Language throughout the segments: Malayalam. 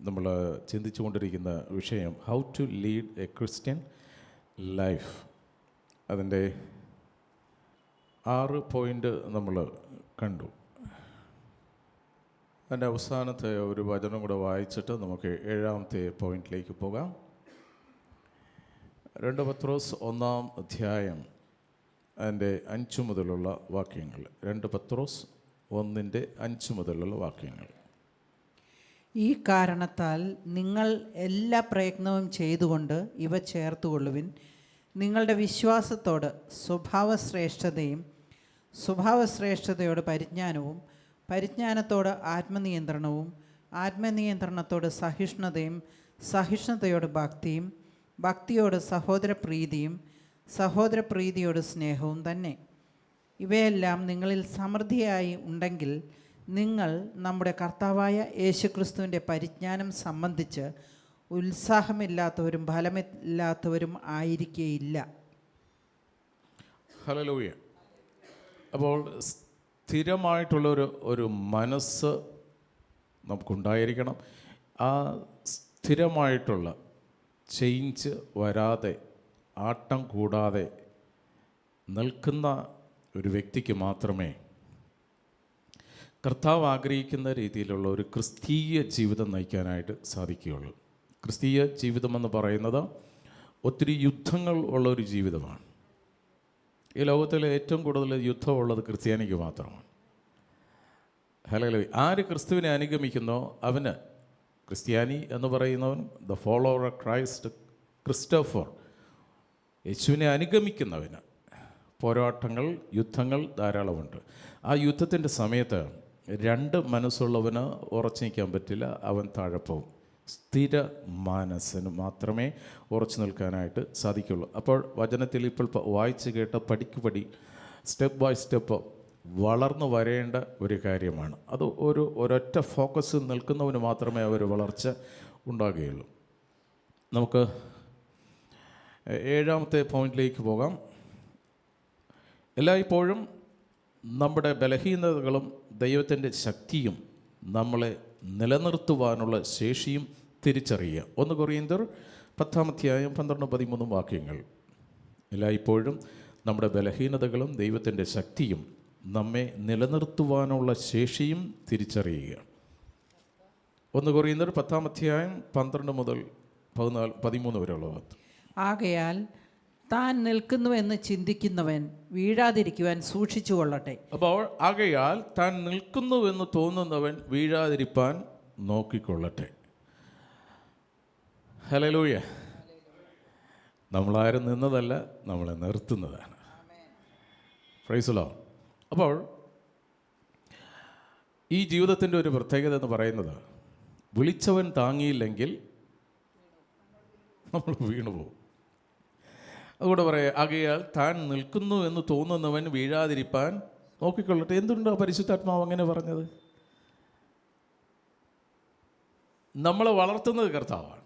നമ്മൾ ചിന്തിച്ചു കൊണ്ടിരിക്കുന്ന വിഷയം how to lead a Christian life. അതിൻ്റെ 6 പോയിൻ്റ് നമ്മൾ കണ്ടു. അതിൻ്റെ അവസാനത്തെ ഒരു വചനം കൂടെ വായിച്ചിട്ട് നമുക്ക് 7ാമത്തെ പോയിന്റിലേക്ക് പോകാം. 2 പത്രോസ് 1-ാം അധ്യായം അതിൻ്റെ 5 മുതലുള്ള വാക്യങ്ങൾ. 2 പത്രോസ് 1:5 മുതലുള്ള വാക്യങ്ങൾ. ഈ കാരണത്താൽ നിങ്ങൾ എല്ലാ പ്രയത്നവും ചെയ്തുകൊണ്ട് ഇവ ചേർത്തുകൊള്ളുവിൻ. നിങ്ങളുടെ വിശ്വാസത്തോട് സ്വഭാവശ്രേഷ്ഠതയും, സ്വഭാവശ്രേഷ്ഠതയോട് പരിജ്ഞാനവും, പരിജ്ഞാനത്തോട് ആത്മനിയന്ത്രണവും, ആത്മനിയന്ത്രണത്തോട് സഹിഷ്ണുതയും, സഹിഷ്ണുതയോട് ഭക്തിയും, ഭക്തിയോട് സഹോദരപ്രീതിയും, സഹോദരപ്രീതിയോട് സ്നേഹവും തന്നെ. ഇവയെല്ലാം നിങ്ങളിൽ സമൃദ്ധിയായി ഉണ്ടെങ്കിൽ നിങ്ങൾ നമ്മുടെ കർത്താവായ യേശുക്രിസ്തുവിൻ്റെ പരിജ്ഞാനം സംബന്ധിച്ച് ഉത്സാഹമില്ലാത്തവരും ഫലമില്ലാത്തവരും ആയിരിക്കുകയില്ല. ഹല്ലേലൂയ. അപ്പോൾ സ്ഥിരമായിട്ടുള്ളൊരു മനസ്സ് നമുക്കുണ്ടായിരിക്കണം. ആ സ്ഥിരമായിട്ടുള്ള ചേഞ്ച് വരാതെ, ആട്ടം കൂടാതെ നിൽക്കുന്ന ഒരു വ്യക്തിക്ക് മാത്രമേ കർത്താവ് ആഗ്രഹിക്കുന്ന രീതിയിലുള്ള ഒരു ക്രിസ്തീയ ജീവിതം നയിക്കാനായിട്ട് സാധിക്കുകയുള്ളൂ. ക്രിസ്തീയ ജീവിതമെന്ന് പറയുന്നത് ഒത്തിരി യുദ്ധങ്ങൾ ഉള്ളൊരു ജീവിതമാണ്. ഈ ലോകത്തിൽ ഏറ്റവും കൂടുതൽ യുദ്ധമുള്ളത് ക്രിസ്ത്യാനിക്ക് മാത്രമാണ്. ഹല്ലേലൂയ. ആര് ക്രിസ്തുവിനെ അനുഗമിക്കുന്നോ അവന്, ക്രിസ്ത്യാനി എന്ന് പറയുന്നവൻ, the follower of Christ, Christopher, യേശുവിനെ അനുഗമിക്കുന്നവന് പോരാട്ടങ്ങൾ, യുദ്ധങ്ങൾ ധാരാളമുണ്ട്. ആ യുദ്ധത്തിൻ്റെ സമയത്ത് 2 മനസ്സുള്ളവന് ഉറച്ചു നിൽക്കാൻ പറ്റില്ല, അവൻ താഴെ പോകും. സ്ഥിര മനസ്സിന് മാത്രമേ ഉറച്ചു നിൽക്കാനായിട്ട് സാധിക്കുള്ളൂ. അപ്പോൾ വചനത്തിൽ ഇപ്പോൾ വായിച്ച് കേട്ട പടി സ്റ്റെപ്പ് ബൈ സ്റ്റെപ്പ് വളർന്നു വരേണ്ട ഒരു കാര്യമാണ്. അത് ഒരൊറ്റ ഫോക്കസ് നിൽക്കുന്നവന് മാത്രമേ ഒരു വളർച്ച ഉണ്ടാകുകയുള്ളൂ. നമുക്ക് 7ാമത്തെ പോയിന്റിലേക്ക് പോകാം. എല്ലായ്പ്പോഴും നമ്മുടെ ബലഹീനതകളും ദൈവത്തിൻ്റെ ശക്തിയും നമ്മളെ നിലനിർത്തുവാനുള്ള ശേഷിയും തിരിച്ചറിയുക. 1 കൊരിന്ത്യർ 10-ാം അധ്യായം 12-13 വാക്യങ്ങൾ. എല്ലായ്പ്പോഴും നമ്മുടെ ബലഹീനതകളും ദൈവത്തിൻ്റെ ശക്തിയും നമ്മെ നിലനിർത്തുവാനുള്ള ശേഷിയും തിരിച്ചറിയുക. 1 കൊരിന്ത്യർ 10-ാം അധ്യായം 12 മുതൽ 13 വരെയുള്ള ഭാഗത്ത്. ആകയാൽ താൻ നിൽക്കുന്നുവെന്ന് ചിന്തിക്കുന്നവൻ വീഴാതിരിക്കുവാൻ സൂക്ഷിച്ചു കൊള്ളട്ടെ. അപ്പോൾ ആകയാൽ താൻ നിൽക്കുന്നുവെന്ന് തോന്നുന്നവൻ വീഴാതിരിപ്പാൻ നോക്കിക്കൊള്ളട്ടെ. ഹല്ലേലൂയ. നമ്മളാരും നിന്നതല്ല, നമ്മളെ നിർത്തുന്നതാണ്. Praise the Lord. അപ്പോൾ ഈ ജീവിതത്തിൻ്റെ ഒരു പ്രത്യേകത എന്ന് പറയുന്നത്, വിളിച്ചവൻ താങ്ങിയില്ലെങ്കിൽ നമ്മൾ വീണുപോകും. അതുകൂടെ പറയാം, ആകയാൽ താൻ നിൽക്കുന്നു എന്ന് തോന്നുന്നവൻ വീഴാതിരിപ്പാൻ നോക്കിക്കൊള്ളട്ടെ. എന്തുകൊണ്ടോ പരിശുദ്ധാത്മാവ് അങ്ങനെ പറഞ്ഞത്? നമ്മളെ വളർത്തുന്നത് കർത്താവാണ്.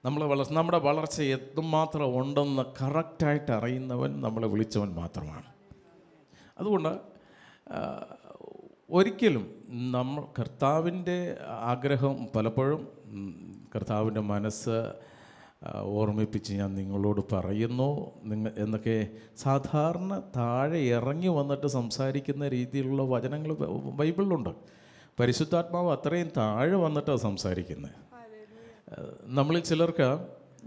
നമ്മുടെ വളർച്ച എത്രമാത്രം ഉണ്ടെന്ന് കറക്റ്റായിട്ട് അറിയുന്നവൻ നമ്മളെ വിളിച്ചവൻ മാത്രമാണ്. അതുകൊണ്ട് ഒരിക്കലും നമ്മൾ കർത്താവിൻ്റെ ആഗ്രഹം, പലപ്പോഴും കർത്താവിൻ്റെ മനസ്സ് ഓർമ്മിപ്പിച്ച് ഞാൻ നിങ്ങളോട് പറയുന്നു എന്നൊക്കെ സാധാരണ താഴെ ഇറങ്ങി വന്നിട്ട് സംസാരിക്കുന്ന രീതിയിലുള്ള വചനങ്ങൾ ബൈബിളിലുണ്ട്. പരിശുദ്ധാത്മാവ് അത്രയും താഴെ വന്നിട്ടാണ് സംസാരിക്കുന്നത്. നമ്മളിൽ ചിലർക്ക്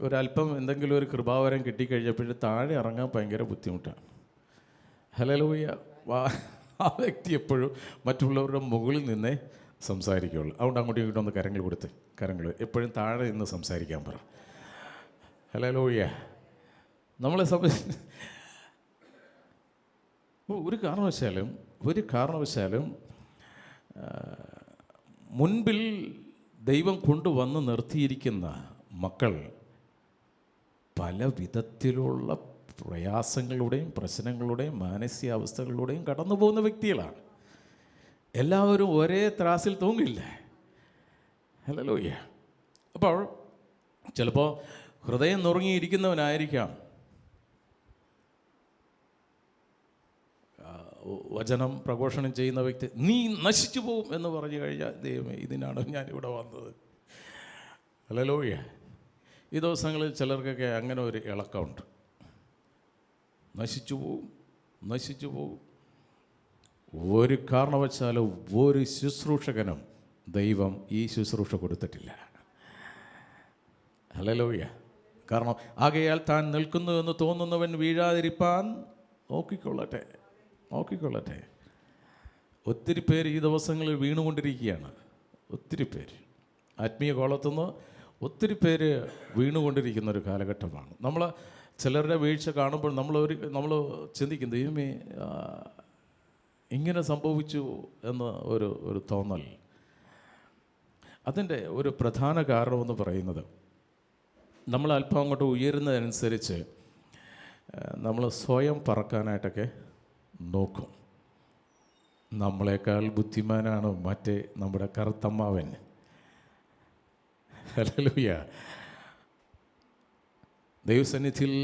ഒരല്പം എന്തെങ്കിലും ഒരു കൃപാവരം കിട്ടിക്കഴിഞ്ഞപ്പോഴും താഴെ ഇറങ്ങാൻ ഭയങ്കര ബുദ്ധിമുട്ടാണ്. ഹല്ലേലൂയ. ആ വ്യക്തി എപ്പോഴും മറ്റുള്ളവരുടെ മുകളിൽ നിന്നേ സംസാരിക്കുകയുള്ളൂ. അതുകൊണ്ട് അങ്ങോട്ടും ഇങ്ങോട്ടും ഒന്ന് കരങ്ങൾ എപ്പോഴും താഴെ നിന്ന് സംസാരിക്കാൻ പറ. ഹല്ലേലൂയ. നമ്മളെ സംബന്ധിച്ച് ഒരു കാരണവശാലും മുൻപിൽ ദൈവം കൊണ്ടുവന്ന് നിർത്തിയിരിക്കുന്ന മക്കൾ പല വിധത്തിലുള്ള പ്രയാസങ്ങളുടെയും പ്രശ്നങ്ങളുടെയും മാനസികാവസ്ഥകളിലൂടെയും കടന്നു പോകുന്ന വ്യക്തികളാണ്. എല്ലാവരും ഒരേ ത്രാസിൽ തൂങ്ങില്ല. ഹല്ലേലൂയ. അപ്പോൾ ചിലപ്പോൾ ഹൃദയം നുറുങ്ങിയിരിക്കുന്നവനായിരിക്കാം, വചനം പ്രഘോഷണം ചെയ്യുന്ന വ്യക്തി നീ നശിച്ചു പോവും എന്ന് പറഞ്ഞു കഴിഞ്ഞാൽ ദൈവമേ ഇതിനാണ് ഞാനിവിടെ വന്നത്. ഹല്ലേലൂയ. ഈ ദിവസങ്ങളിൽ ചിലർക്കൊക്കെ അങ്ങനെ ഒരു ഇളക്കമുണ്ട്. നശിച്ചു പോവും, നശിച്ചു പോവും. ഒരു കാരണവശാലും ഒരു ശുശ്രൂഷകനും ദൈവം ഈ ശുശ്രൂഷ കൊടുത്തിട്ടില്ല. ഹല്ലേലൂയ. കാരണം ആകയാൽ താൻ നിൽക്കുന്നു എന്ന് തോന്നുന്നവൻ വീഴാതിരിപ്പാൻ നോക്കിക്കൊള്ളട്ടെ, നോക്കിക്കൊള്ളട്ടെ. ഒത്തിരി പേര് ഈ ദിവസങ്ങളിൽ വീണുകൊണ്ടിരിക്കുകയാണ്. ഒത്തിരി പേര് ആത്മീയ കോളത്തുനിന്ന് ഒത്തിരി പേര് വീണുകൊണ്ടിരിക്കുന്ന ഒരു കാലഘട്ടമാണ്. നമ്മൾ ചിലരുടെ വീഴ്ച കാണുമ്പോൾ നമ്മൾ ചിന്തിക്കും ദൈവമേ ഇങ്ങനെ സംഭവിച്ചു എന്ന ഒരു തോന്നൽ. അതിൻ്റെ ഒരു പ്രധാന കാരണമെന്ന് പറയുന്നത് നമ്മൾ അല്പം അങ്ങോട്ട് ഉയരുന്നതനുസരിച്ച് നമ്മൾ സ്വയം പറക്കാനായിട്ടൊക്കെ നോക്കും. നമ്മളെക്കാൾ ബുദ്ധിമാനാണ് മറ്റേ നമ്മുടെ കറുത്തമ്മാവൻ. ഹല്ലേലൂയ. ദൈവസന്നിധിയിൽ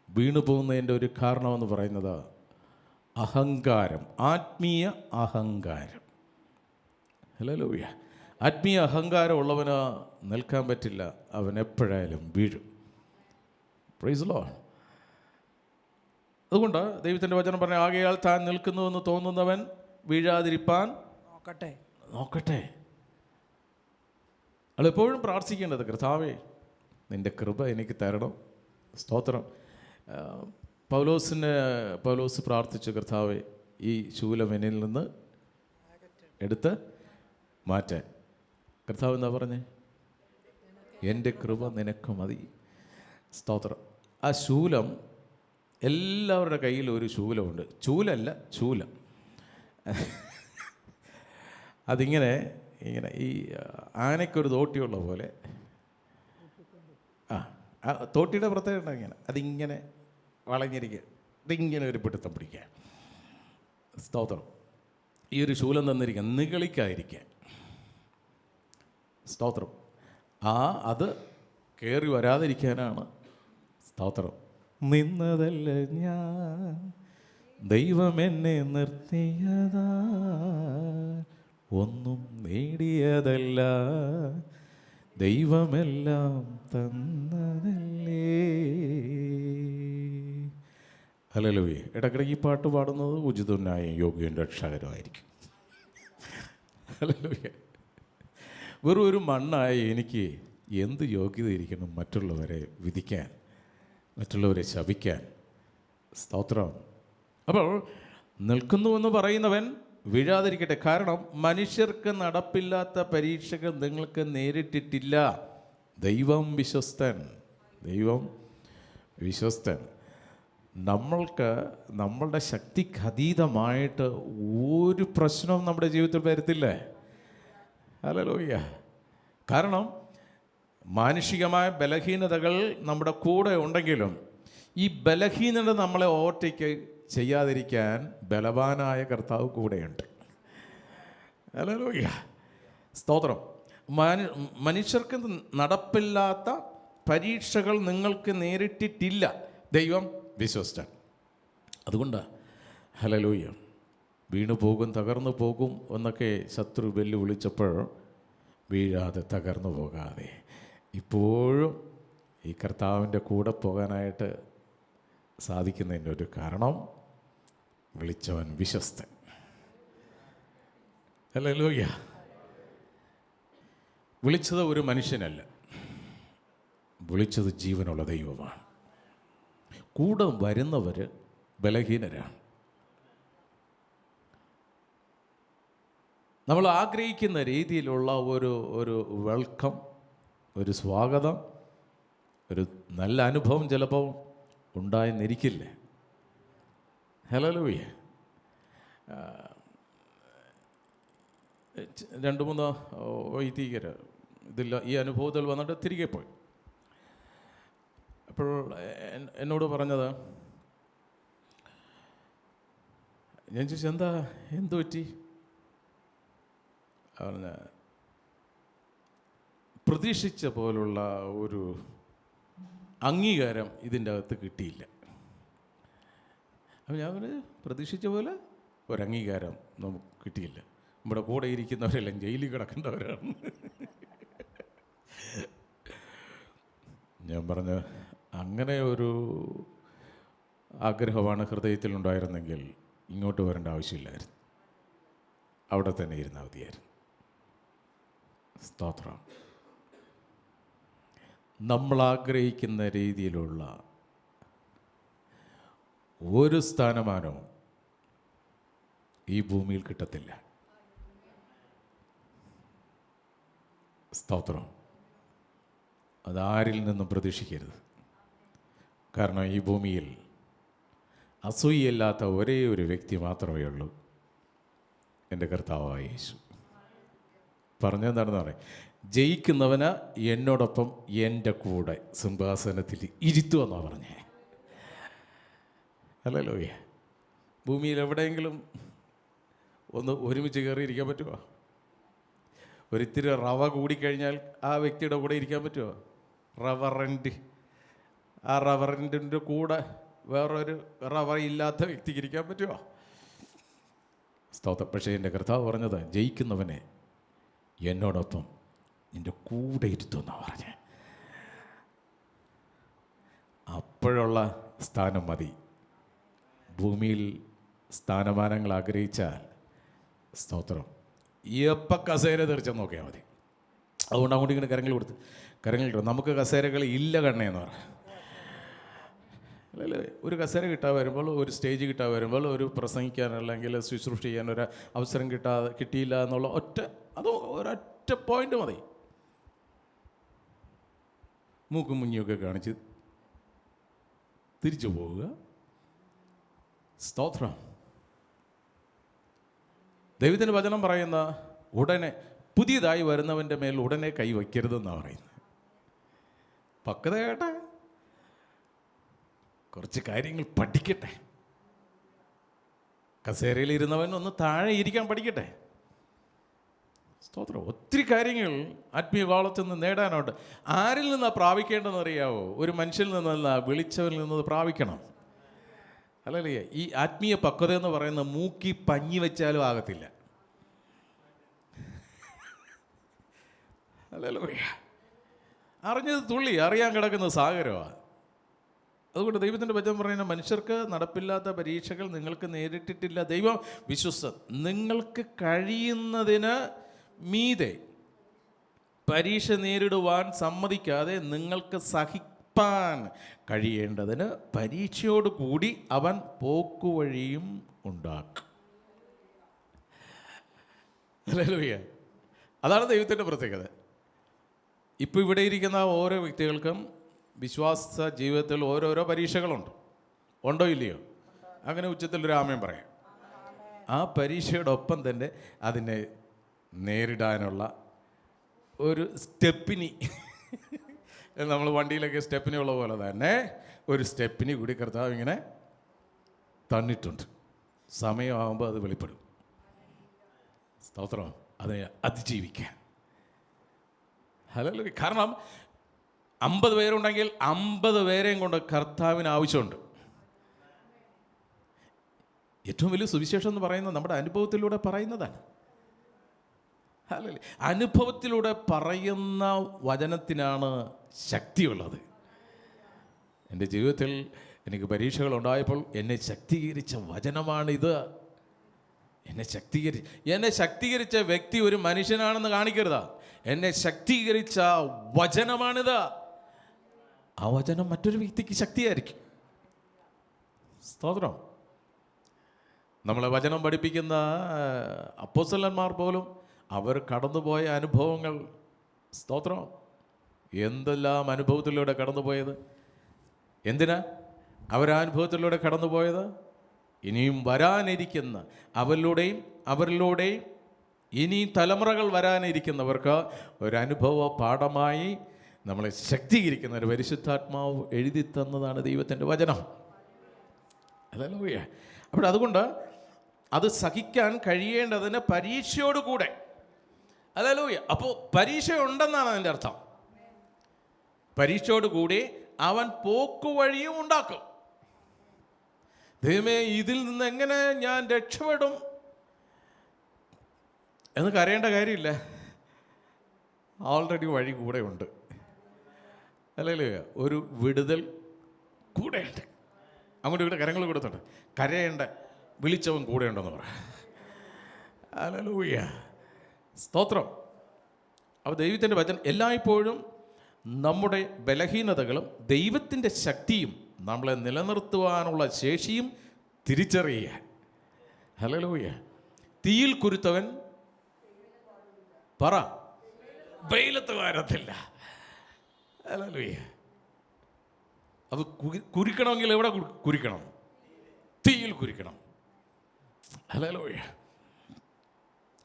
വീണു പോകുന്നതിൻ്റെ ഒരു കാരണമെന്ന് പറയുന്നത് അഹങ്കാരം, ആത്മീയ അഹങ്കാരം. ഹല്ലേലൂയ. ആത്മീയ അഹങ്കാരം ഉള്ളവന് നിൽക്കാൻ പറ്റില്ല, അവൻ എപ്പോഴായാലും വീഴും. Praise the Lord. അതുകൊണ്ട് ദൈവത്തിൻ്റെ വചനം പറഞ്ഞ ആകയാൽ താൻ നിൽക്കുന്നുവെന്ന് തോന്നുന്നവൻ വീഴാതിരിപ്പാൻ നോക്കട്ടെ. അതെപ്പോഴും പ്രാർത്ഥിക്കേണ്ടത് കർത്താവേ നിൻ്റെ കൃപ എനിക്ക് തരണം. സ്തോത്രം. പൗലോസ് പ്രാർത്ഥിച്ചു കർത്താവേ ഈ ശൂലം എന്നിൽ നിന്ന് എടുത്ത് മാറ്റാൻ. കർത്താവ് എന്താ പറഞ്ഞേ? എൻ്റെ കൃപ നിനക്ക് മതി. സ്തോത്രം. ആ ശൂലം എല്ലാവരുടെ കയ്യിൽ ഒരു ശൂലമുണ്ട്. ചൂലല്ല, ശൂലം. അതിങ്ങനെ ഈ ആനയ്ക്കൊരു തോട്ടിയുള്ള പോലെ. ആ തോട്ടിയുടെ പ്രത്യേകത ഇങ്ങനെ അതിങ്ങനെ വളഞ്ഞിരിക്കുക, ഇതിങ്ങനെ ഒരു പിടുത്തം പിടിക്കുക. സ്തോത്രം. ഈ ഒരു ശൂലം തന്നിരിക്കുക നിഗളിക്കാതിരിക്കാൻ. സ്തോത്രം. അത് കയറി വരാതിരിക്കാനാണ്. സ്തോത്രം. നിന്നതല്ല ഞാൻ, ദൈവം എന്നെ നിർത്തിയതാ, ഒന്നും നേടിയതല്ല, ദൈവമെല്ലാം തന്നതല്ലേ. ഹല്ലേലൂയ. ഇടയ്ക്കിടയ്ക്ക് ഈ പാട്ട് പാടുന്നത് ഉചിതനായ യോഗ്യൻ രക്ഷകരമായിരിക്കും. ഹല്ലേലൂയ. വെറും ഒരു മണ്ണായി എനിക്ക് എന്ത് യോഗ്യത ഇരിക്കണം മറ്റുള്ളവരെ വിധിക്കാൻ, മറ്റുള്ളവരെ ശപിക്കാൻ. സ്തോത്രം. അപ്പോൾ നിൽക്കുന്നുവെന്ന് പറയുന്നവൻ വീഴാതിരിക്കട്ടെ. കാരണം മനുഷ്യർക്ക് നടപ്പില്ലാത്ത പരീക്ഷകൾ നിങ്ങൾക്ക് നേരിട്ടിട്ടില്ല. ദൈവം വിശ്വസ്തൻ, ദൈവം വിശ്വസ്തൻ. നമ്മൾക്ക് നമ്മളുടെ ശക്തിക്ക് അതീതമായിട്ട് ഒരു പ്രശ്നവും നമ്മുടെ ജീവിതത്തിൽ വരത്തില്ലേ? ഹല്ലേലൂയ. കാരണം മാനുഷികമായ ബലഹീനതകൾ നമ്മുടെ കൂടെ ഉണ്ടെങ്കിലും ഈ ബലഹീനത നമ്മളെ ഓവർടേക്ക് ചെയ്യാതിരിക്കാൻ ബലവാനായ കർത്താവ് കൂടെയുണ്ട്. ഹല്ലേലൂയ. സ്തോത്രം. മനുഷ്യർക്ക് നടപ്പില്ലാത്ത പരീക്ഷകൾ നിങ്ങൾക്ക് നേരിട്ടിട്ടില്ല. ദൈവം വിശ്വസ്തൻ. അതുകൊണ്ട് ഹല്ലേലൂയ. വീണു പോകും, തകർന്നു പോകും എന്നൊക്കെ ശത്രു വെല്ലുവിളിച്ചപ്പോൾ വീഴാതെ തകർന്നു പോകാതെ ഇപ്പോഴും ഈ കർത്താവിൻ്റെ കൂടെ പോകാനായിട്ട് സാധിക്കുന്നതിൻ്റെ ഒരു കാരണം വിളിച്ചവൻ വിശ്വസ്തൻ. ഹല്ലേലൂയ. വിളിച്ചത് ഒരു മനുഷ്യനല്ല, വിളിച്ചത് ജീവനുള്ള ദൈവമാണ്. കൂടെ വരുന്നവർ ബലഹീനരാണ്. നമ്മൾ ആഗ്രഹിക്കുന്ന രീതിയിലുള്ള ഒരു വെൽക്കം, ഒരു സ്വാഗതം, ഒരു നല്ല അനുഭവം ചിലപ്പോൾ ഉണ്ടായെന്നിരിക്കില്ലേ. ഹല്ലേലൂയ. 2-3 വൈദികർ ഈ അനുഭവത്തിൽ വന്നിട്ട് തിരികെ പോയി. അപ്പോൾ എന്നോട് പറഞ്ഞത്, ഞാൻ ചോദിച്ചു എന്ത് പറ്റി? പറഞ്ഞ പ്രതീക്ഷിച്ച പോലുള്ള ഒരു അംഗീകാരം ഇതിൻ്റെ അകത്ത് കിട്ടിയില്ല. അപ്പം ഞാൻ പറഞ്ഞു പ്രതീക്ഷിച്ച പോലെ ഒരംഗീകാരം നമുക്ക് കിട്ടിയില്ല. നമ്മുടെ കൂടെ ഇരിക്കുന്നവരെല്ലാം ജയിലിൽ കിടക്കേണ്ടവരാണ്. ഞാൻ പറഞ്ഞ അങ്ങനെ ഒരു ആഗ്രഹമാണ് ഹൃദയത്തിലുണ്ടായിരുന്നെങ്കിൽ ഇങ്ങോട്ട് വരേണ്ട ആവശ്യമില്ലായിരുന്നു, അവിടെ തന്നെ ഇരുന്നാൽ മതിയായിരുന്നു. സ്തോത്രം. നമ്മൾ ആഗ്രഹിക്കുന്ന രീതിയിലുള്ള ഒരു സ്ഥാനമാനവും ഈ ഭൂമിയിൽ കിട്ടത്തില്ല. സ്തോത്രം. അതാരിൽ നിന്നും പ്രതീക്ഷിക്കരുത്. കാരണം ഈ ഭൂമിയിൽ അസൂയയില്ലാത്ത ഒരേ ഒരു വ്യക്തി മാത്രമേ ഉള്ളൂ, എൻ്റെ കർത്താവായ യേശു. പറഞ്ഞെന്താണെന്ന് പറയാം, ജയിക്കുന്നവന് എന്നോടൊപ്പം എൻ്റെ കൂടെ സിംഹാസനത്തിൽ ഇരുത്തുമെന്നാണ് പറഞ്ഞേ. ഹല്ലേലൂയ. ഭൂമിയിൽ എവിടെയെങ്കിലും ഒന്ന് ഒരുമിച്ച് കയറിയിരിക്കാൻ പറ്റുമോ? ഒരിത്തിരി റവ കൂടിക്കഴിഞ്ഞാൽ ആ വ്യക്തിയുടെ കൂടെ ഇരിക്കാൻ പറ്റുമോ? റവറൻറ്റ്. ആ റവറൻറ്റിൻ്റെ കൂടെ വേറൊരു റവ ഇല്ലാത്ത വ്യക്തിക്ക് ഇരിക്കാൻ പറ്റുമോ? സ്തോത്രം. പക്ഷേ എൻ്റെ കർത്താവ് പറഞ്ഞത്, ജയിക്കുന്നവനെ എന്നോടൊപ്പം നിൻ്റെ കൂടെ ഇരുത്തുമെന്നാണ് പറഞ്ഞത്. അപ്പോഴുള്ള സ്ഥാനം മതി. ഭൂമിയിൽ സ്ഥാനമാനങ്ങൾ ആഗ്രഹിച്ചാൽ, സ്തോത്രം, എപ്പം കസേര തെറിച്ചെന്ന് നോക്കിയാൽ മതി. അതുകൊണ്ട് അങ്ങോട്ട് ഇങ്ങനെ കരങ്ങൾ കൊടുത്ത് നമുക്ക് കസേരകൾ ഇല്ല കണ്ണേന്ന് പറ. അല്ലല്ലേ, ഒരു കസേര കിട്ടാൻ വരുമ്പോൾ, ഒരു സ്റ്റേജ് കിട്ടാൻ വരുമ്പോൾ, ഒരു പ്രസംഗിക്കാൻ അല്ലെങ്കിൽ ശുശ്രൂഷ ചെയ്യാൻ ഒരു അവസരം കിട്ടിയില്ല എന്നുള്ള ഒരൊറ്റ പോയിന്റ് മതി. മൂക്കും മുഞ്ഞിയൊക്കെ കാണിച്ച് തിരിച്ചു പോവുക. സ്തോത്രം. ദൈവത്തിൻ്റെ വചനം പറയുന്ന ഉടനെ പുതിയതായി വരുന്നവൻ്റെ മേൽ ഉടനെ കൈ വയ്ക്കരുതെന്നാണ് പറയുന്നത്. പക്വത കേട്ടെ, കുറച്ച് കാര്യങ്ങൾ പഠിക്കട്ടെ. കസേരയിൽ ഇരുന്നവൻ ഒന്ന് താഴെ ഇരിക്കാൻ പഠിക്കട്ടെ. സ്തോത്രം. ഒത്തിരി കാര്യങ്ങൾ ആത്മീയ കാലത്തിൽ നിന്ന് നേടാനുണ്ട്. ആരിൽ നിന്നാണ് പ്രാപിക്കേണ്ടതെന്ന് അറിയാവോ? ഒരു മനുഷ്യനിൽ നിന്നല്ല, വിളിച്ചവരിൽ നിന്ന് പ്രാപിക്കണം. അല്ലല്ലേ, ഈ ആത്മീയ പക്വത എന്ന് പറയുന്ന മൂക്കി പഞ്ഞി വെച്ചാലും ആകത്തില്ല. അല്ലല്ലോ, അറിഞ്ഞത് തുള്ളി, അറിയാൻ കിടക്കുന്നത് സാഗരമാണ്. അതുകൊണ്ട് ദൈവത്തിൻ്റെ വചനം പറയുന്ന, മനുഷ്യർക്ക് നടപ്പില്ലാത്ത പരീക്ഷകൾ നിങ്ങൾക്ക് നേരിട്ടിട്ടില്ല, ദൈവം വിശ്വസ്തൻ. നിങ്ങൾക്ക് കഴിയുന്നതിന് മീതെ പരീക്ഷ നേരിടുവാൻ സമ്മതിക്കാതെ നിങ്ങൾക്ക് സഹിപ്പാൻ കഴിയേണ്ടതിന് പരീക്ഷയോട് കൂടി അവൻ പോക്കുവഴിയും ഉണ്ടാക്കും. ഹല്ലേലൂയ. അതാണ് ദൈവത്തിൻ്റെ പ്രത്യേകത. ഇപ്പോൾ ഇവിടെ ഇരിക്കുന്ന ഓരോ വ്യക്തികൾക്കും വിശ്വാസ ജീവിതത്തിൽ ഓരോരോ പരീക്ഷകളുണ്ട്. ഉണ്ടോ ഇല്ലയോ? അങ്ങനെ ഉച്ചത്തിലൊരു ആമേൻ പറയാം. ആ പരീക്ഷയുടെ ഒപ്പം തന്നെ അതിനെ നേരിടാനുള്ള ഒരു സ്റ്റെപ്പിനി, നമ്മൾ വണ്ടിയിലൊക്കെ സ്റ്റെപ്പിനി ഉള്ള പോലെ തന്നെ ഒരു സ്റ്റെപ്പിനി കൂടി കർത്താവ് ഇങ്ങനെ തന്നിട്ടുണ്ട്. സമയമാകുമ്പോൾ അത് വെളിപ്പെടും. സ്തോത്രം. അതിനെ അതിജീവിക്കാൻ. ഹല്ലേലൂയ. കാരണം 50 പേരുണ്ടെങ്കിൽ 50 പേരെയും കൊണ്ട് കർത്താവിന് ആവശ്യമുണ്ട്. ഏറ്റവും വലിയ സുവിശേഷം എന്ന് പറയുന്നത് നമ്മുടെ അനുഭവത്തിലൂടെ പറയുന്നതാണ്. ഹല്ലേലൂയ. അനുഭവത്തിലൂടെ പറയുന്ന വചനത്തിനാണ് ശക്തിയുള്ളത്. എൻ്റെ ജീവിതത്തിൽ എനിക്ക് പരീക്ഷകൾ ഉണ്ടായപ്പോൾ എന്നെ ശക്തീകരിച്ച വചനമാണിത്. എന്നെ ശക്തീകരിച്ച വ്യക്തി ഒരു മനുഷ്യനാണെന്ന് കാണിക്കരുത്. എന്നെ ശക്തീകരിച്ച വചനമാണിത്. ആ വചനം മറ്റൊരു വ്യക്തിക്ക് ശക്തിയായിരിക്കും. സ്തോത്രം. നമ്മളെ വചനം പഠിപ്പിക്കുന്ന അപ്പോസ്തലന്മാർ പോലും അവർ കടന്നുപോയ അനുഭവങ്ങൾ, സ്തോത്രം, എന്തെല്ലാം അനുഭവത്തിലൂടെ കടന്നുപോയത്. എന്തിനാ അവരനുഭവത്തിലൂടെ കടന്നുപോയത്? ഇനിയും വരാനിരിക്കുന്ന അവരിലൂടെയും ഇനി തലമുറകൾ വരാനിരിക്കുന്നവർക്ക് ഒരനുഭവ പാഠമായി നമ്മളെ ശക്തീകരിക്കുന്ന ഒരു പരിശുദ്ധാത്മാവ് എഴുതി തന്നതാണ് ദൈവത്തിൻ്റെ വചനം. ഹല്ലേലൂയ. അപ്പോൾ അതുകൊണ്ട് അത് സഹിക്കാൻ കഴിയേണ്ടതിന് പരീക്ഷയോടുകൂടെ. ഹല്ലേലൂയ. അപ്പോൾ പരീക്ഷ ഉണ്ടെന്നാണ് അതിൻ്റെ അർത്ഥം. പരീക്ഷയോടുകൂടി അവൻ പോക്കുവഴിയും ഉണ്ടാക്കും. ദൈവമേ, ഇതിൽ നിന്ന് എങ്ങനെ ഞാൻ രക്ഷപ്പെടും എന്ന് കരയേണ്ട കാര്യമില്ല. ഓൾറെഡി വഴി കൂടെ ഉണ്ട്. അല്ലേ? ഒരു വിടുതൽ കൂടെയുണ്ട്. അങ്ങോട്ട് ഇവിടെ കരങ്ങൾ കൊടുത്തുണ്ട്. കരയേണ്ട വിളിച്ചവൻ കൂടെ ഉണ്ടെന്ന് പറ. ഹല്ലേലൂയ, സ്തോത്രം. അപ്പോൾ ദൈവത്തിൻ്റെ വചനം എല്ലായ്പ്പോഴും നമ്മുടെ ബലഹീനതകളും ദൈവത്തിൻ്റെ ശക്തിയും നമ്മളെ നിലനിർത്തുവാനുള്ള ശേഷിയും തിരിച്ചറിയുക. ഹല്ലേലൂയ. തീയിൽ കുരുത്തവൻ പറ വെയിലത്ത് വാരത്തില്ല. ഹല്ലേലൂയ. അത് കുരിക്കണമെങ്കിൽ എവിടെ കുരിക്കണം? തീയിൽ കുരിക്കണം. ഹല്ലേലൂയ.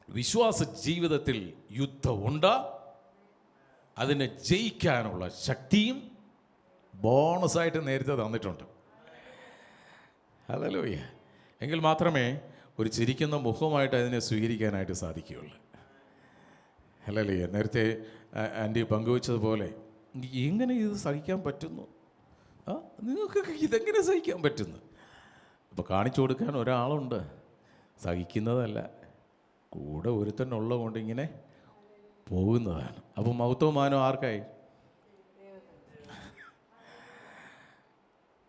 വിശ്വാസ ജീവിതത്തിൽ യുദ്ധമുണ്ട്. അതിനെ ജയിക്കാനുള്ള ശക്തിയും ബോണസായിട്ട് നേരത്തെ തന്നിട്ടുണ്ട്. ഹല്ലേലൂയ. എങ്കിൽ മാത്രമേ ഒരു ചിരിക്കുന്ന മുഖമായിട്ട് അതിനെ സ്വീകരിക്കാനായിട്ട് സാധിക്കുകയുള്ളൂ. ഹല്ലേലൂയ. നേരത്തെ ആൻറ്റി പങ്കുവച്ചതുപോലെ എങ്ങനെ ഇത് സഹിക്കാൻ പറ്റുന്നു? നിങ്ങൾക്കൊക്കെ ഇതെങ്ങനെ സഹിക്കാൻ പറ്റുന്നു? അപ്പോൾ കാണിച്ചു കൊടുക്കാൻ ഒരാളുണ്ട്. സഹിക്കുന്നതല്ല, കൂടെ ഒരുത്തനുള്ളത് കൊണ്ട് ഇങ്ങനെ പോകുന്നതാണ്. അപ്പോൾ മഹത്വവും മാനവും ആർക്കായി?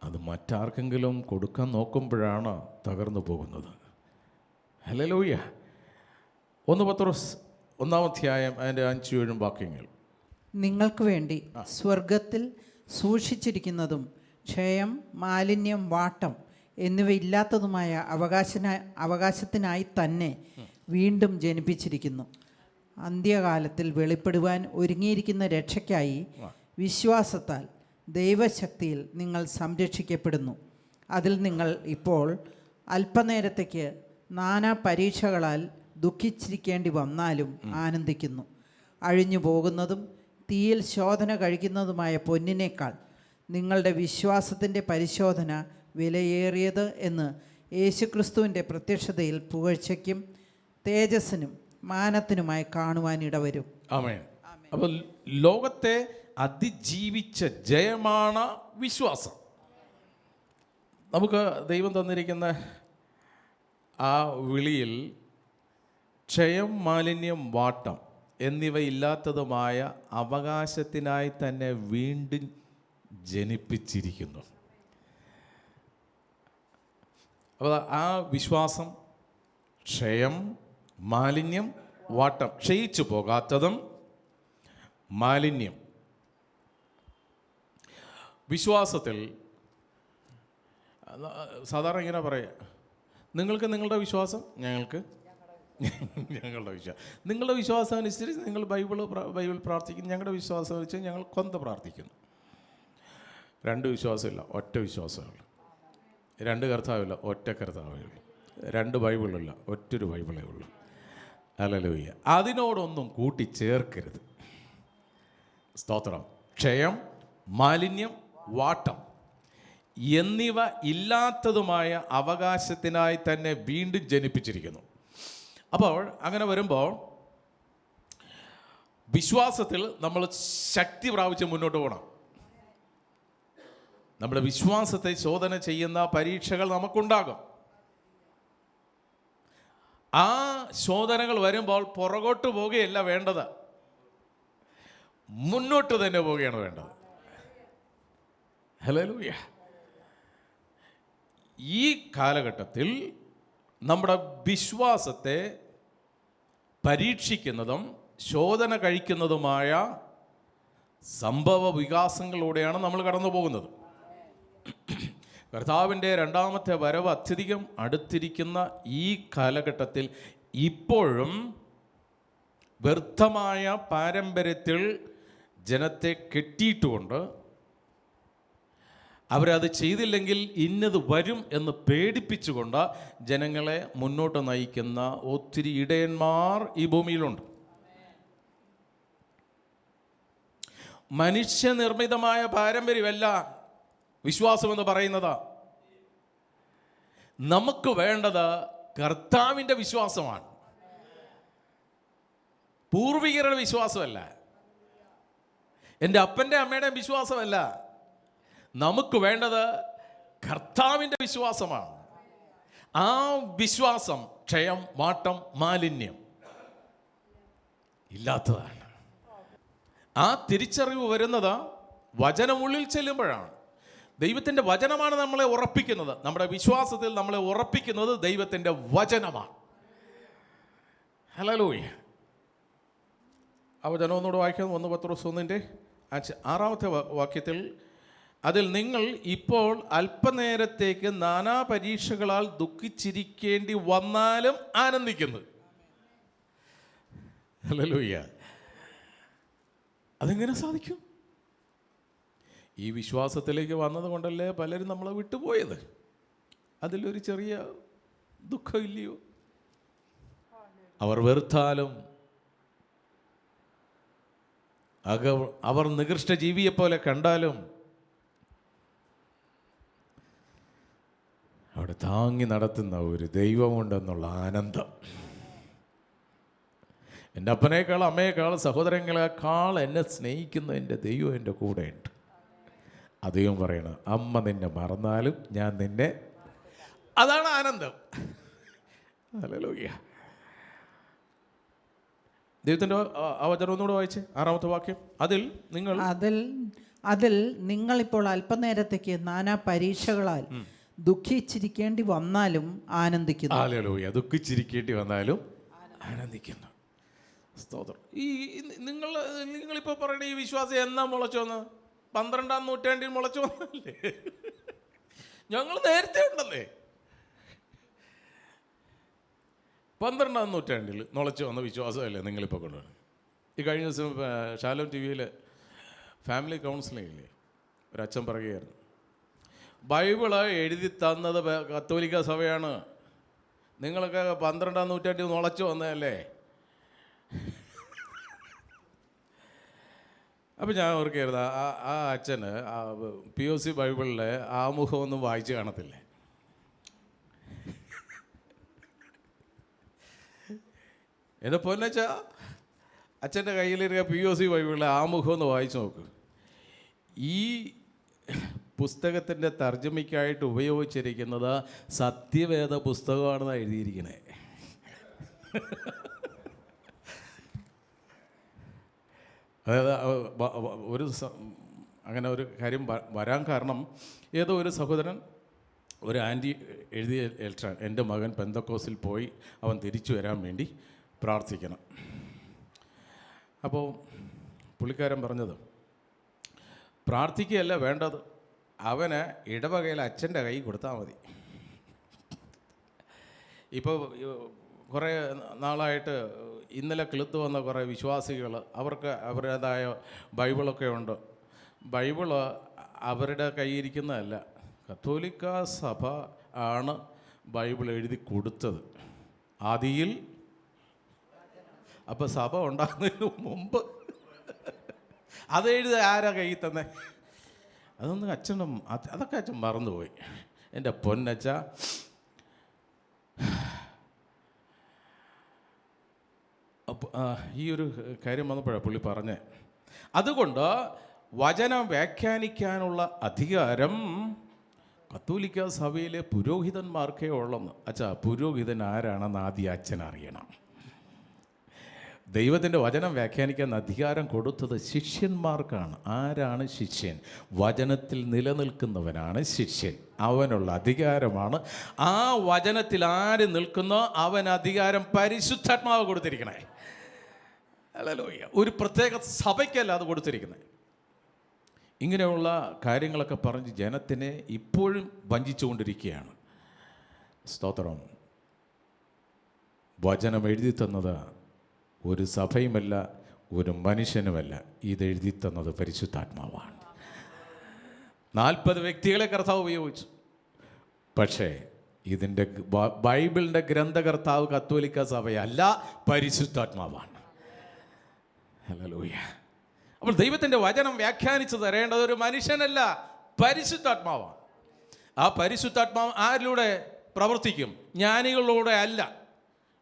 അത് മറ്റാർക്കെങ്കിലും കൊടുക്കാൻ നോക്കുമ്പോഴാണ് തകർന്നു പോകുന്നത്. ഹല്ലേലൂയ. 1 പത്രോസ് 1-ാം അധ്യായം അതിൻ്റെ 5-7 വാക്യങ്ങൾ. നിങ്ങൾക്ക് വേണ്ടി സ്വർഗത്തിൽ സൂക്ഷിച്ചിരിക്കുന്നതും ക്ഷയം, മാലിന്യം, വാട്ടം എന്നിവയില്ലാത്തതുമായ അവകാശത്തിനായി തന്നെ വീണ്ടും ജനിപ്പിച്ചിരിക്കുന്നു. അന്ത്യകാലത്തിൽ വെളിപ്പെടുവാൻ ഒരുങ്ങിയിരിക്കുന്ന രക്ഷയ്ക്കായി വിശ്വാസത്താൽ ദൈവശക്തിയിൽ നിങ്ങൾ സംരക്ഷിക്കപ്പെടുന്നു. അതിൽ നിങ്ങൾ ഇപ്പോൾ അല്പനേരത്തേക്ക് നാനാ പരീക്ഷകളാൽ ദുഃഖിച്ചിരിക്കേണ്ടി വന്നാലും ആനന്ദിക്കുന്നു. അഴിഞ്ഞു പോകുന്നതും തീയിൽ ശോധന കഴിക്കുന്നതുമായ പൊന്നിനേക്കാൾ നിങ്ങളുടെ വിശ്വാസത്തിൻ്റെ പരിശോധന വിലയേറിയത് എന്ന് യേശുക്രിസ്തുവിൻ്റെ പ്രത്യക്ഷതയിൽ പുകഴ്ചയ്ക്കും തേജസ്സിനും മാനത്തിനുമായി കാണുവാനിടവരും. ആമേൻ. അപ്പോൾ ലോകത്തെ അതിജീവിച്ച ജയമാണ് വിശ്വാസം. നമുക്ക് ദൈവം തന്നിരിക്കുന്ന ആ വിളിയിൽ ക്ഷയം, മാലിന്യം, വാട്ടം എന്നിവയില്ലാത്തതുമായ അവകാശത്തിനായി തന്നെ വീണ്ടും ജനിപ്പിച്ചിരിക്കുന്നു. അപ്പോൾ ആ വിശ്വാസം ക്ഷയം, മാലിന്യം, വാട്ടം, ക്ഷയിച്ചു പോകാത്തതും മാലിന്യം. വിശ്വാസത്തിൽ സാധാരണ ഇങ്ങനെ പറയാം, നിങ്ങൾക്ക് നിങ്ങളുടെ വിശ്വാസം, ഞങ്ങൾക്ക് ഞങ്ങളുടെ വിശ്വാസം. നിങ്ങളുടെ വിശ്വാസം അനുസരിച്ച് നിങ്ങൾ ബൈബിൾ പ്രാർത്ഥിക്കുന്നു, ഞങ്ങളുടെ വിശ്വാസം വെച്ച് ഞങ്ങൾ കൊന്ത പ്രാർത്ഥിക്കുന്നു. 2 വിശ്വാസമില്ല, ഒറ്റ വിശ്വാസമുള്ളൂ. 2 കർത്താവില്ല, ഒറ്റ കർത്താവേ ഉള്ളൂ. 2 ബൈബിളില്ല, ഒറ്റൊരു ബൈബിളേ ഉള്ളൂ. ഹല്ലേലൂയ. അതിനോടൊന്നും കൂട്ടിച്ചേർക്കരുത്. സ്തോത്രം. ക്ഷയം, മാലിന്യം, വാട്ടം എന്നിവ ഇല്ലാത്തതുമായ അവകാശത്തിനായി തന്നെ വീണ്ടും ജനിപ്പിച്ചിരിക്കുന്നു. അപ്പോൾ അങ്ങനെ വരുമ്പോൾ വിശ്വാസത്തിൽ നമ്മൾ ശക്തി പ്രാപിച്ച് മുന്നോട്ട് പോകണം. നമ്മുടെ വിശ്വാസത്തെ ശോധന ചെയ്യുന്ന പരീക്ഷകൾ നമുക്കുണ്ടാകും. ആ ശോധനകൾ വരുമ്പോൾ പുറകോട്ട് പോകുകയല്ല വേണ്ടത്, മുന്നോട്ട് തന്നെ പോവുകയാണ് വേണ്ടത്. ഹല്ലേലൂയ. ഈ കാലഘട്ടത്തിൽ നമ്മുടെ വിശ്വാസത്തെ പരീക്ഷിക്കുന്നതും ശോധന കഴിക്കുന്നതുമായ സംഭവ വികാസങ്ങളിലൂടെയാണ് നമ്മൾ കടന്നു പോകുന്നത്. കർത്താവിൻ്റെ 2ാമത്തെ വരവ് അത്യധികം അടുത്തിരിക്കുന്ന ഈ കാലഘട്ടത്തിൽ ഇപ്പോഴും വ്യർത്ഥമായ പാരമ്പര്യത്തിൽ ജനത്തെ കെട്ടിയിട്ടുകൊണ്ട് അവരത് ചെയ്തില്ലെങ്കിൽ ഇന്നത് വരും എന്ന് പേടിപ്പിച്ചുകൊണ്ട് ജനങ്ങളെ മുന്നോട്ട് നയിക്കുന്ന ഒത്തിരി ഇടയന്മാർ ഈ ഭൂമിയിലുണ്ട്. മനുഷ്യനിർമ്മിതമായ പാരമ്പര്യമല്ല വിശ്വാസമെന്ന് പറയുന്നത്. നമുക്ക് വേണ്ടത് കർത്താവിൻ്റെ വിശ്വാസമാണ്, പൂർവികരുടെ വിശ്വാസമല്ല, എൻ്റെ അപ്പൻ്റെ അമ്മയുടെ വിശ്വാസമല്ല. നമുക്ക് വേണ്ടത് കർത്താവിൻ്റെ വിശ്വാസമാണ്. ആ വിശ്വാസം ക്ഷയം, വാട്ടം, മാലിന്യം ഇല്ലാത്തതാണ്. ആ തിരിച്ചറിവ് വരുന്നത് വചനമുള്ളിൽ ചെല്ലുമ്പോഴാണ്. ദൈവത്തിൻ്റെ വചനമാണ് നമ്മളെ ഉറപ്പിക്കുന്നത്. നമ്മുടെ വിശ്വാസത്തിൽ നമ്മളെ ഉറപ്പിക്കുന്നത് ദൈവത്തിൻ്റെ വചനമാണ്. ഹല്ലേലൂയ. ആ വചനം ഒന്നുകൂടെ വായിക്കാം. 1 പത്രോസ് 1:6 വാക്യത്തിൽ, അതിൽ നിങ്ങൾ ഇപ്പോൾ അല്പനേരത്തേക്ക് നാനാ പരീക്ഷകളാൽ ദുഃഖിച്ചിരിക്കേണ്ടി വന്നാലും ആനന്ദിക്കുന്നു. ഹല്ലേലൂയ. അതെങ്ങനെ സാധിക്കും? ഈ വിശ്വാസത്തിലേക്ക് വന്നത് കൊണ്ടല്ലേ പലരും നമ്മളെ വിട്ടുപോയത്. അതിലൊരു ചെറിയ ദുഃഖമില്ലയോ? അവർ വെറുത്താലും, അവർ നികൃഷ്ട ജീവിയെപ്പോലെ കണ്ടാലും അവിടെ താങ്ങി നടത്തുന്ന ഒരു ദൈവമുണ്ടെന്നുള്ള ആനന്ദം. എൻ്റെ അപ്പനേക്കാൾ, അമ്മയേക്കാൾ, സഹോദരങ്ങളെക്കാൾ എന്നെ സ്നേഹിക്കുന്ന എൻ്റെ ദൈവം എൻ്റെ കൂടെയുണ്ട്. ദൈവം പറയണം, അമ്മ നിന്നെ മറന്നാലും ഞാൻ നിന്നെ. അതാണ് ആനന്ദം. ഹല്ലേലൂയ. ദൈവത്തിൻ്റെ ആ വചനം ഒന്നുകൂടെ വായിച്ച് 6 വാക്യം. അതിൽ നിങ്ങളിപ്പോൾ അല്പനേരത്തേക്ക് നാനാ പരീക്ഷകളാൽ ദുഃഖിച്ചിരിക്കേണ്ടി വന്നാലും ആനന്ദിക്കുന്നു. ഹല്ലേലൂയ. ദുഃഖിച്ചിരിക്കേണ്ടി വന്നാലും ആനന്ദിക്കുന്നു. സ്തോത്രം. നിങ്ങളിപ്പോൾ പറയണ ഈ വിശ്വാസം എന്നാ മുളച്ചു വന്ന്? 12-ാം നൂറ്റാണ്ടിൽ മുളച്ചു വന്നല്ലേ? ഞങ്ങൾ നേരത്തെ ഉണ്ടല്ലേ? 12-ാം നൂറ്റാണ്ടിൽ മുളച്ചു വന്ന വിശ്വാസമല്ലേ നിങ്ങളിപ്പോൾ കൊണ്ടുവരുന്നത്? ഈ കഴിഞ്ഞ ദിവസം ഷാലോം TV ഫാമിലി കൗൺസിലിംഗില്ലേ, ഒരച്ഛൻ പറയുകയായിരുന്നു, ബൈബിള് എഴുതി തന്നത് കത്തോലിക്ക സഭയാണ്, നിങ്ങളൊക്കെ 12-ാം നൂറ്റാണ്ടിൽ മുളച്ചു വന്നതല്ലേ. അപ്പം ഞാൻ ഓർക്കരുത്, ആ അച്ഛന് POC ബൈബിളിലെ ആമുഖമൊന്നും വായിച്ച് കാണത്തില്ലേ? എൻ്റെ പൊന്നച്ച, അച്ഛൻ്റെ കയ്യിലിരിക്കുക POC ബൈബിളിലെ ആമുഖം ഒന്ന് വായിച്ചു നോക്ക്. ഈ പുസ്തകത്തിൻ്റെ തർജ്ജമയ്ക്കായിട്ട് ഉപയോഗിച്ചിരിക്കുന്നത് സത്യവേദ പുസ്തകമാണെന്നാണ് എഴുതിയിരിക്കണേ. അതായത് അങ്ങനെ ഒരു കാര്യം വരാൻ കാരണം, ഏതോ ഒരു സഹോദരൻ, ഒരു ആൻറ്റി എഴുതിയ ലെറ്റർ, എൻ്റെ മകൻ പെന്തക്കോസിൽ പോയി അവൻ തിരിച്ചു വരാൻ വേണ്ടി പ്രാർത്ഥിക്കണം. അപ്പോൾ പുള്ളിക്കാരൻ പറഞ്ഞത്, പ്രാർത്ഥിക്കുകയല്ല വേണ്ടത്, അവന് ഇടവകയിൽ അച്ഛൻ്റെ കൈ കൊടുത്താൽ മതി. ഇപ്പോൾ കുറേ നാളായിട്ട് ഇന്നലെ കിളുത്തു വന്ന കുറേ വിശ്വാസികൾ, അവർക്ക് അവരുടേതായ ബൈബിളൊക്കെ ഉണ്ട്. ബൈബിള് അവരുടെ കയ്യിരിക്കുന്നതല്ല, കത്തോലിക്ക സഭ ആണ് ബൈബിൾ എഴുതി കൊടുത്തത് ആദിയിൽ. അപ്പോൾ സഭ ഉണ്ടാകുന്നതിന് മുമ്പ് അതെഴുതി ആരാ കയ്യിൽ തന്നെ? അതൊന്നും അതൊക്കെ അച്ഛൻ മറന്നുപോയി. എൻ്റെ പൊന്നച്ച, ഈ ഒരു കാര്യം വന്നപ്പോഴാണ് പുള്ളി പറഞ്ഞേ. അതുകൊണ്ട് വചനം വ്യാഖ്യാനിക്കാനുള്ള അധികാരം കത്തോലിക്ക സഭയിലെ പുരോഹിതന്മാർക്കേ ഉള്ളെന്ന്. അച്ഛാ, പുരോഹിതൻ ആരാണെന്ന് ആദ്യം അച്ഛൻ അറിയണം. ദൈവത്തിൻ്റെ വചനം വ്യാഖ്യാനിക്കാൻ അധികാരം കൊടുത്തത് ശിഷ്യന്മാർക്കാണ്. ആരാണ് ശിഷ്യൻ? വചനത്തിൽ നിലനിൽക്കുന്നവനാണ് ശിഷ്യൻ. അവനുള്ള അധികാരമാണ്. ആ വചനത്തിൽ ആര് നിൽക്കുന്നോ അവൻ അധികാരം പരിശുദ്ധാത്മാവ് കൊടുത്തിരിക്കണേ. ഹല്ലേലൂയ. ഒരു പ്രത്യേക സഭയ്ക്കല്ല അത് കൊടുത്തിരിക്കുന്നത്. ഇങ്ങനെയുള്ള കാര്യങ്ങളൊക്കെ പറഞ്ഞ് ജനത്തിനെ ഇപ്പോഴും വഞ്ചിച്ചുകൊണ്ടിരിക്കുകയാണ്. സ്തോത്രം. വചനം എഴുതി തന്നത് ഒരു സഭയുമല്ല, ഒരു മനുഷ്യനുമല്ല, ഇതെഴുതി തന്നത് പരിശുദ്ധാത്മാവാണ്. 40 വ്യക്തികളെ കർത്താവ് ഉപയോഗിച്ചു. പക്ഷേ ഇതിൻ്റെ ബൈബിളിൻ്റെ ഗ്രന്ഥകർത്താവ് കത്തോലിക്ക സഭയല്ല, പരിശുദ്ധാത്മാവാണ്. ഹല്ലേലൂയ. അപ്പോൾ ദൈവത്തിൻ്റെ വചനം വ്യാഖ്യാനിച്ചു തരേണ്ടത് ഒരു മനുഷ്യനല്ല, പരിശുദ്ധാത്മാവാണ്. ആ പരിശുദ്ധാത്മാവ് ആരിലൂടെ പ്രവർത്തിക്കും? ജ്ഞാനികളിലൂടെ അല്ല,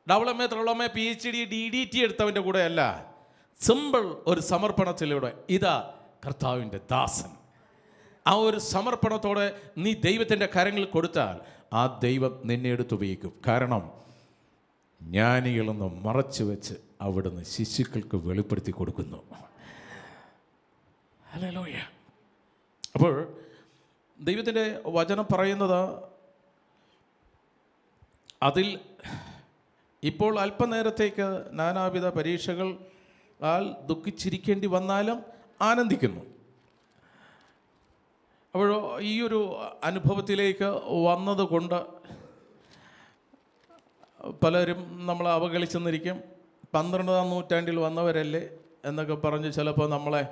ഡബിൾഎംഎ, ത്രിപിൾഎംഎ, PhD, DDT എടുത്തവൻ്റെ കൂടെ അല്ല. സിമ്പിൾ ഒരു സമർപ്പണത്തിലൂടെ, ഇതാ കർത്താവിൻ്റെ ദാസൻ. ആ ഒരു സമർപ്പണത്തോടെ നീ ദൈവത്തിൻ്റെ കരങ്ങളിൽ കൊടുത്താൽ ആ ദൈവം നിന്നെ എടുത്ത് ഉപയോഗിക്കും. കാരണം ജ്ഞാനികളെന്ന് മറച്ചു വെച്ച് അവിടുന്ന് ശിശുക്കൾക്ക് വെളിപ്പെടുത്തി കൊടുക്കുന്നു. ഹല്ലേലൂയ. അപ്പോൾ ദൈവത്തിൻ്റെ വചനം പറയുന്നത്, അതിൽ ഇപ്പോൾ അല്പനേരത്തേക്ക് നാനാവിധ പരീക്ഷകളാൽ ദുഃഖിച്ചിരിക്കേണ്ടി വന്നാലും ആനന്ദിക്കുന്നു. അപ്പോൾ ഈ ഒരു അനുഭവത്തിലേക്ക് വന്നതുകൊണ്ട് പലരും നമ്മളെ അവഗണിച്ചെന്നിരിക്കും. 12-ാം നൂറ്റാണ്ടിൽ വന്നവരല്ലേ എന്നൊക്കെ പറഞ്ഞ് ചിലപ്പോൾ നമ്മളെ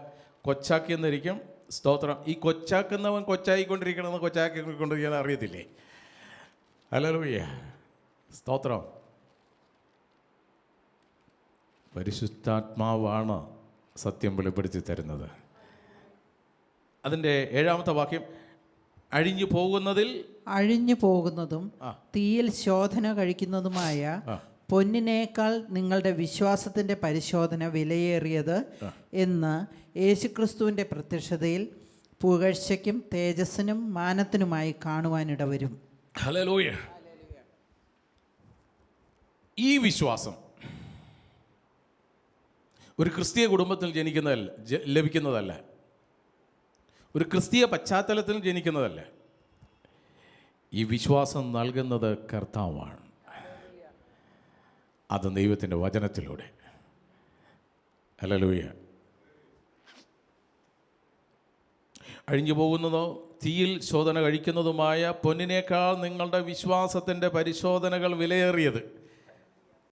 കൊച്ചാക്കിയെന്നിരിക്കും. സ്തോത്രം. ഈ കൊച്ചാക്കുന്നവൻ കൊച്ചായിക്കൊണ്ടിരിക്കണമെന്ന് കൊച്ചാക്കിക്കൊണ്ടിരിക്കാൻ അറിയത്തില്ലേ? ഹല്ലേലൂയ. സ്തോത്രം. പരിശുദ്ധാത്മാവാണ് സത്യം വെളിപ്പെടുത്തി തരുന്നത്. അതിൻ്റെ 7-ാമത്തെ വാക്യം, അഴിഞ്ഞു പോകുന്നതും തീയിൽ ശോധന കഴിക്കുന്നതുമായ പൊന്നിനേക്കാൾ നിങ്ങളുടെ വിശ്വാസത്തിൻ്റെ പരിശോധന വിലയേറിയത് എന്ന് യേശുക്രിസ്തുവിൻ്റെ പ്രത്യക്ഷതയിൽ പുകഴ്ചയ്ക്കും തേജസ്സിനും മാനത്തിനുമായി കാണുവാനിടവരും. ഹല്ലേലൂയ. ഈ വിശ്വാസം ഒരു ക്രിസ്തീയ കുടുംബത്തിൽ ലഭിക്കുന്നതല്ല, ഒരു ക്രിസ്തീയ പശ്ചാത്തലത്തിൽ ജനിക്കുന്നതല്ല. ഈ വിശ്വാസം നൽകുന്നത് കർത്താവാണ്. അത് ദൈവത്തിൻ്റെ വചനത്തിലൂടെ. ഹല്ലേലൂയ. അഴിഞ്ഞു പോകുന്നതോ തീയിൽ ശോധന കഴിക്കുന്നതുമായ പൊന്നിനേക്കാൾ നിങ്ങളുടെ വിശ്വാസത്തിൻ്റെ പരിശോധനകൾ വിലയേറിയത്.